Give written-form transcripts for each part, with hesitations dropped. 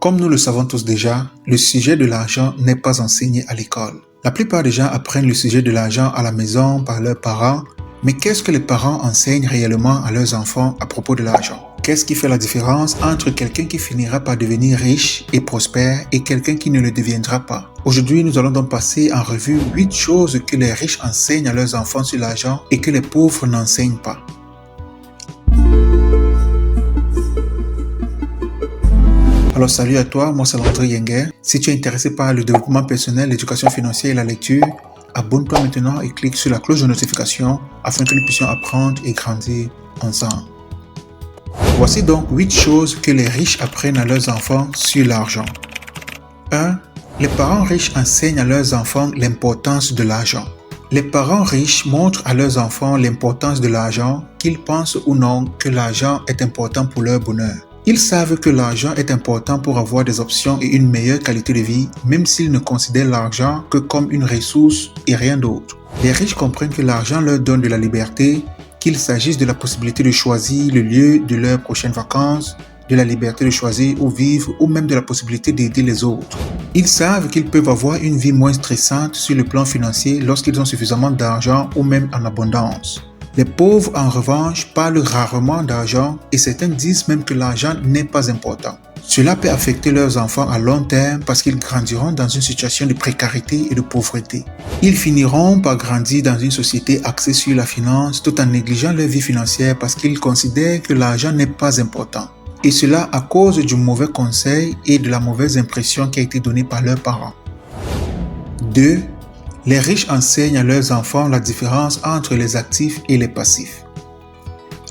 Comme nous le savons tous déjà, le sujet de l'argent n'est pas enseigné à l'école. La plupart des gens apprennent le sujet de l'argent à la maison par leurs parents, mais qu'est-ce que les parents enseignent réellement à leurs enfants à propos de l'argent? Qu'est-ce qui fait la différence entre quelqu'un qui finira par devenir riche et prospère et quelqu'un qui ne le deviendra pas? Aujourd'hui, nous allons donc passer en revue 8 choses que les riches enseignent à leurs enfants sur l'argent et que les pauvres n'enseignent pas. Alors salut à toi, moi c'est André Yenger. Si tu es intéressé par le développement personnel, l'éducation financière et la lecture, abonne-toi maintenant et clique sur la cloche de notification afin que nous puissions apprendre et grandir ensemble. Voici donc 8 choses que les riches apprennent à leurs enfants sur l'argent. 1. Les parents riches enseignent à leurs enfants l'importance de l'argent. Les parents riches montrent à leurs enfants l'importance de l'argent, qu'ils pensent ou non que l'argent est important pour leur bonheur. Ils savent que l'argent est important pour avoir des options et une meilleure qualité de vie, même s'ils ne considèrent l'argent que comme une ressource et rien d'autre. Les riches comprennent que l'argent leur donne de la liberté, qu'il s'agisse de la possibilité de choisir le lieu de leurs prochaines vacances, de la liberté de choisir où vivre ou même de la possibilité d'aider les autres. Ils savent qu'ils peuvent avoir une vie moins stressante sur le plan financier lorsqu'ils ont suffisamment d'argent ou même en abondance. Les pauvres, en revanche, parlent rarement d'argent et certains disent même que l'argent n'est pas important. Cela peut affecter leurs enfants à long terme parce qu'ils grandiront dans une situation de précarité et de pauvreté. Ils finiront par grandir dans une société axée sur la finance tout en négligeant leur vie financière parce qu'ils considèrent que l'argent n'est pas important. Et cela à cause du mauvais conseil et de la mauvaise impression qui a été donnée par leurs parents. 2. Les riches enseignent à leurs enfants la différence entre les actifs et les passifs.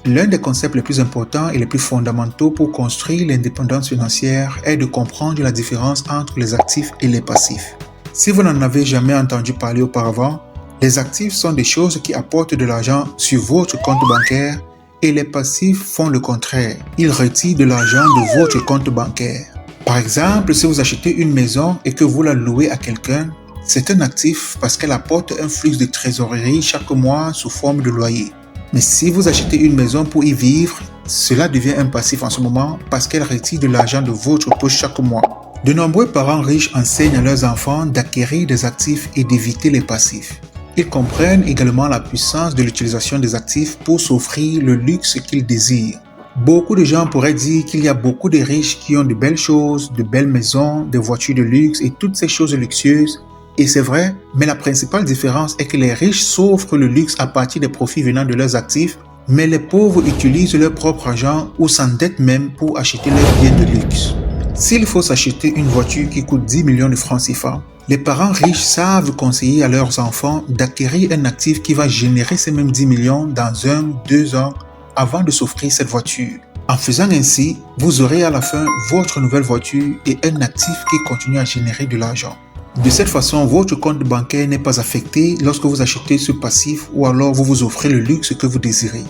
L'un des concepts les plus importants et les plus fondamentaux pour construire l'indépendance financière est de comprendre la différence entre les actifs et les passifs. Si vous n'en avez jamais entendu parler auparavant, les actifs sont des choses qui apportent de l'argent sur votre compte bancaire et les passifs font le contraire. Ils retirent de l'argent de votre compte bancaire. Par exemple, si vous achetez une maison et que vous la louez à quelqu'un, c'est un actif parce qu'elle apporte un flux de trésorerie chaque mois sous forme de loyer. Mais si vous achetez une maison pour y vivre, cela devient un passif en ce moment parce qu'elle retire de l'argent de votre poche chaque mois. De nombreux parents riches enseignent à leurs enfants d'acquérir des actifs et d'éviter les passifs. Ils comprennent également la puissance de l'utilisation des actifs pour s'offrir le luxe qu'ils désirent. Beaucoup de gens pourraient dire qu'il y a beaucoup de riches qui ont de belles choses, de belles maisons, des voitures de luxe et toutes ces choses luxueuses. Et c'est vrai, mais la principale différence est que les riches s'offrent le luxe à partir des profits venant de leurs actifs, mais les pauvres utilisent leur propre argent ou s'endettent même pour acheter leurs biens de luxe. S'il faut s'acheter une voiture qui coûte 10 millions de francs CFA, les parents riches savent conseiller à leurs enfants d'acquérir un actif qui va générer ces mêmes 10 millions dans 1-2 ans avant de s'offrir cette voiture. En faisant ainsi, vous aurez à la fin votre nouvelle voiture et un actif qui continue à générer de l'argent. De cette façon, votre compte bancaire n'est pas affecté lorsque vous achetez ce passif ou alors vous vous offrez le luxe que vous désirez.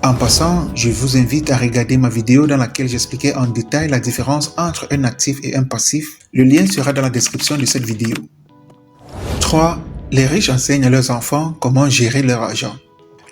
En passant, je vous invite à regarder ma vidéo dans laquelle j'expliquais en détail la différence entre un actif et un passif. Le lien sera dans la description de cette vidéo. 3. Les riches enseignent à leurs enfants comment gérer leur argent.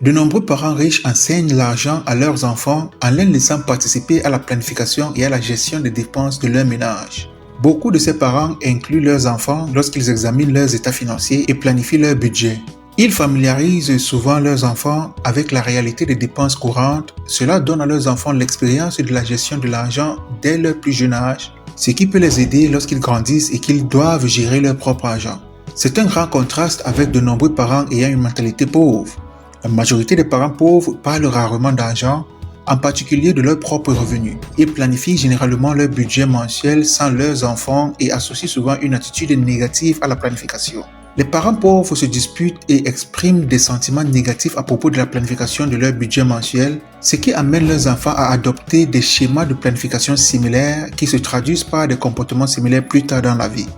De nombreux parents riches enseignent l'argent à leurs enfants en les laissant participer à la planification et à la gestion des dépenses de leur ménage. Beaucoup de ces parents incluent leurs enfants lorsqu'ils examinent leurs états financiers et planifient leur budget. Ils familiarisent souvent leurs enfants avec la réalité des dépenses courantes. Cela donne à leurs enfants l'expérience de la gestion de l'argent dès leur plus jeune âge, ce qui peut les aider lorsqu'ils grandissent et qu'ils doivent gérer leur propre argent. C'est un grand contraste avec de nombreux parents ayant une mentalité pauvre. La majorité des parents pauvres parlent rarement d'argent, en particulier de leurs propres revenus. Ils planifient généralement leur budget mensuel sans leurs enfants et associent souvent une attitude négative à la planification. Les parents pauvres se disputent et expriment des sentiments négatifs à propos de la planification de leur budget mensuel, ce qui amène leurs enfants à adopter des schémas de planification similaires qui se traduisent par des comportements similaires plus tard dans la vie.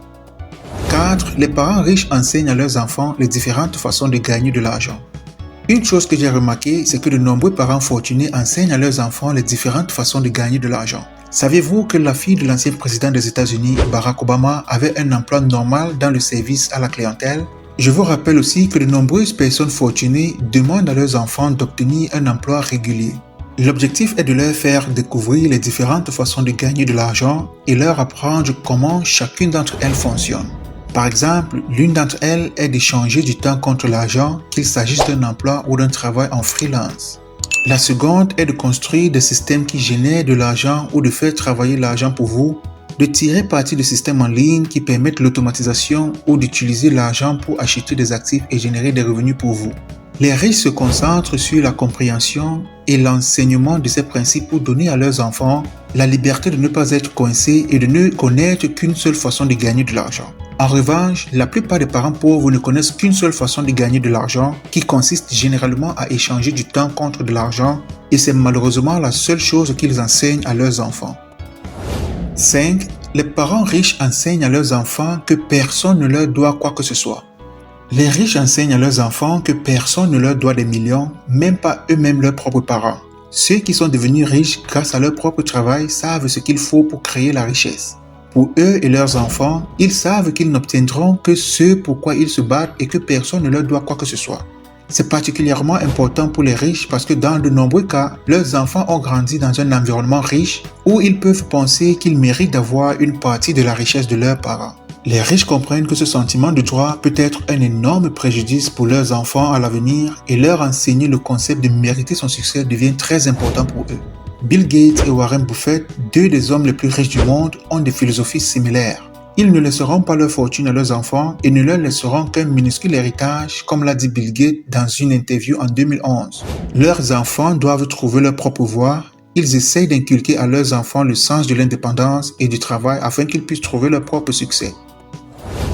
4. Les parents riches enseignent à leurs enfants les différentes façons de gagner de l'argent. Une chose que j'ai remarqué, c'est que de nombreux parents fortunés enseignent à leurs enfants les différentes façons de gagner de l'argent. Saviez-vous que la fille de l'ancien président des États-Unis, Barack Obama, avait un emploi normal dans le service à la clientèle? Je vous rappelle aussi que de nombreuses personnes fortunées demandent à leurs enfants d'obtenir un emploi régulier. L'objectif est de leur faire découvrir les différentes façons de gagner de l'argent et leur apprendre comment chacune d'entre elles fonctionne. Par exemple, l'une d'entre elles est d'échanger du temps contre l'argent, qu'il s'agisse d'un emploi ou d'un travail en freelance. La seconde est de construire des systèmes qui génèrent de l'argent ou de faire travailler l'argent pour vous, de tirer parti de systèmes en ligne qui permettent l'automatisation ou d'utiliser l'argent pour acheter des actifs et générer des revenus pour vous. Les riches se concentrent sur la compréhension et l'enseignement de ces principes pour donner à leurs enfants la liberté de ne pas être coincés et de ne connaître qu'une seule façon de gagner de l'argent. En revanche, la plupart des parents pauvres ne connaissent qu'une seule façon de gagner de l'argent, qui consiste généralement à échanger du temps contre de l'argent, et c'est malheureusement la seule chose qu'ils enseignent à leurs enfants. 5. Les parents riches enseignent à leurs enfants que personne ne leur doit quoi que ce soit. Les riches enseignent à leurs enfants que personne ne leur doit des millions, même pas eux-mêmes leurs propres parents. Ceux qui sont devenus riches grâce à leur propre travail savent ce qu'il faut pour créer la richesse. Pour eux et leurs enfants, ils savent qu'ils n'obtiendront que ce pourquoi ils se battent et que personne ne leur doit quoi que ce soit. C'est particulièrement important pour les riches parce que dans de nombreux cas, leurs enfants ont grandi dans un environnement riche où ils peuvent penser qu'ils méritent d'avoir une partie de la richesse de leurs parents. Les riches comprennent que ce sentiment de droit peut être un énorme préjudice pour leurs enfants à l'avenir et leur enseigner le concept de mériter son succès devient très important pour eux. Bill Gates et Warren Buffett, deux des hommes les plus riches du monde, ont des philosophies similaires. Ils ne laisseront pas leur fortune à leurs enfants et ne leur laisseront qu'un minuscule héritage, comme l'a dit Bill Gates dans une interview en 2011. Leurs enfants doivent trouver leur propre voie. Ils essayent d'inculquer à leurs enfants le sens de l'indépendance et du travail afin qu'ils puissent trouver leur propre succès.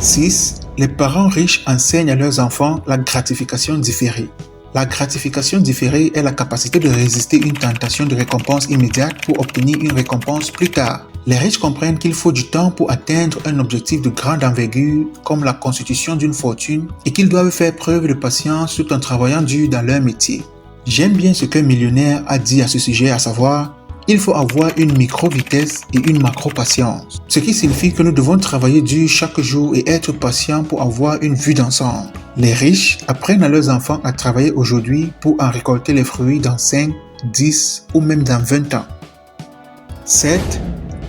6. Les parents riches enseignent à leurs enfants la gratification différée. La gratification différée est la capacité de résister à une tentation de récompense immédiate pour obtenir une récompense plus tard. Les riches comprennent qu'il faut du temps pour atteindre un objectif de grande envergure comme la constitution d'une fortune et qu'ils doivent faire preuve de patience tout en travaillant dur dans leur métier. J'aime bien ce qu'un millionnaire a dit à ce sujet, à savoir il faut avoir une micro-vitesse et une macro-patience. Ce qui signifie que nous devons travailler dur chaque jour et être patients pour avoir une vue d'ensemble. Les riches apprennent à leurs enfants à travailler aujourd'hui pour en récolter les fruits dans 5, 10 ou même dans 20 ans. 7.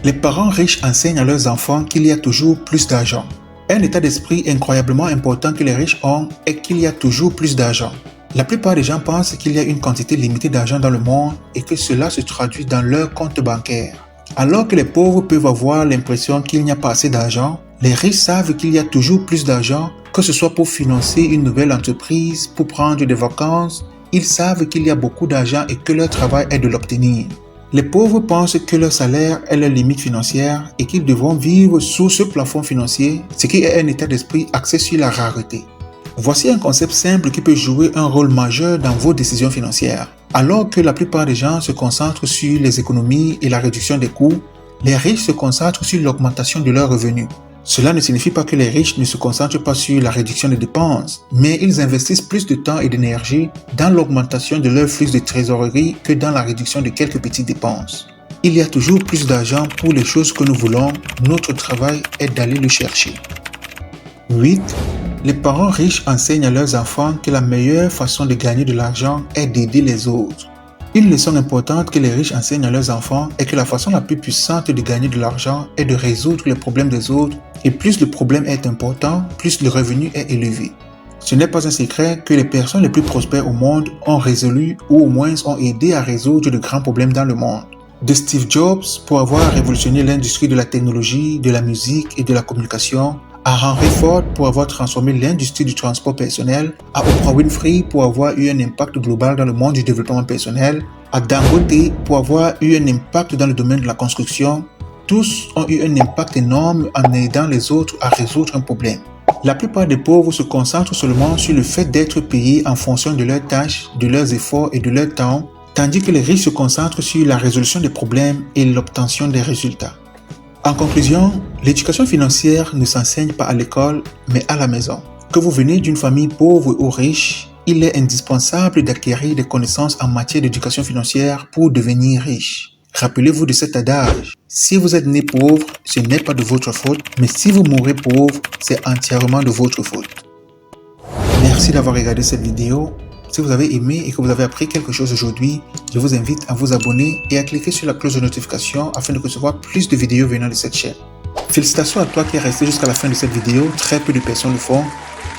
Les parents riches enseignent à leurs enfants qu'il y a toujours plus d'argent. Un état d'esprit incroyablement important que les riches ont est qu'il y a toujours plus d'argent. La plupart des gens pensent qu'il y a une quantité limitée d'argent dans le monde et que cela se traduit dans leur compte bancaire. Alors que les pauvres peuvent avoir l'impression qu'il n'y a pas assez d'argent, les riches savent qu'il y a toujours plus d'argent, que ce soit pour financer une nouvelle entreprise, pour prendre des vacances. Ils savent qu'il y a beaucoup d'argent et que leur travail est de l'obtenir. Les pauvres pensent que leur salaire est leur limite financière et qu'ils devront vivre sous ce plafond financier, ce qui est un état d'esprit axé sur la rareté. Voici un concept simple qui peut jouer un rôle majeur dans vos décisions financières. Alors que la plupart des gens se concentrent sur les économies et la réduction des coûts, les riches se concentrent sur l'augmentation de leurs revenus. Cela ne signifie pas que les riches ne se concentrent pas sur la réduction des dépenses, mais ils investissent plus de temps et d'énergie dans l'augmentation de leur flux de trésorerie que dans la réduction de quelques petites dépenses. Il y a toujours plus d'argent pour les choses que nous voulons, notre travail est d'aller le chercher. 8. Les parents riches enseignent à leurs enfants que la meilleure façon de gagner de l'argent est d'aider les autres. Une leçon importante que les riches enseignent à leurs enfants est que la façon la plus puissante de gagner de l'argent est de résoudre les problèmes des autres et plus le problème est important, plus le revenu est élevé. Ce n'est pas un secret que les personnes les plus prospères au monde ont résolu ou au moins ont aidé à résoudre de grands problèmes dans le monde. De Steve Jobs pour avoir révolutionné l'industrie de la technologie, de la musique et de la communication, à Henry Ford pour avoir transformé l'industrie du transport personnel, à Oprah Winfrey pour avoir eu un impact global dans le monde du développement personnel, à Dangote pour avoir eu un impact dans le domaine de la construction, tous ont eu un impact énorme en aidant les autres à résoudre un problème. La plupart des pauvres se concentrent seulement sur le fait d'être payés en fonction de leurs tâches, de leurs efforts et de leur temps, tandis que les riches se concentrent sur la résolution des problèmes et l'obtention des résultats. En conclusion, l'éducation financière ne s'enseigne pas à l'école, mais à la maison. Que vous venez d'une famille pauvre ou riche, il est indispensable d'acquérir des connaissances en matière d'éducation financière pour devenir riche. Rappelez-vous de cet adage, si vous êtes né pauvre, ce n'est pas de votre faute, mais si vous mourrez pauvre, c'est entièrement de votre faute. Merci d'avoir regardé cette vidéo. Si vous avez aimé et que vous avez appris quelque chose aujourd'hui, je vous invite à vous abonner et à cliquer sur la cloche de notification afin de recevoir plus de vidéos venant de cette chaîne. Félicitations à toi qui es resté jusqu'à la fin de cette vidéo, très peu de personnes le font.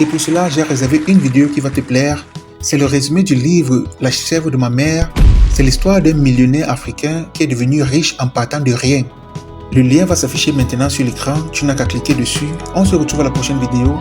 Et pour cela, j'ai réservé une vidéo qui va te plaire. C'est le résumé du livre La chèvre de ma mère. C'est l'histoire d'un millionnaire africain qui est devenu riche en partant de rien. Le lien va s'afficher maintenant sur l'écran, tu n'as qu'à cliquer dessus. On se retrouve à la prochaine vidéo.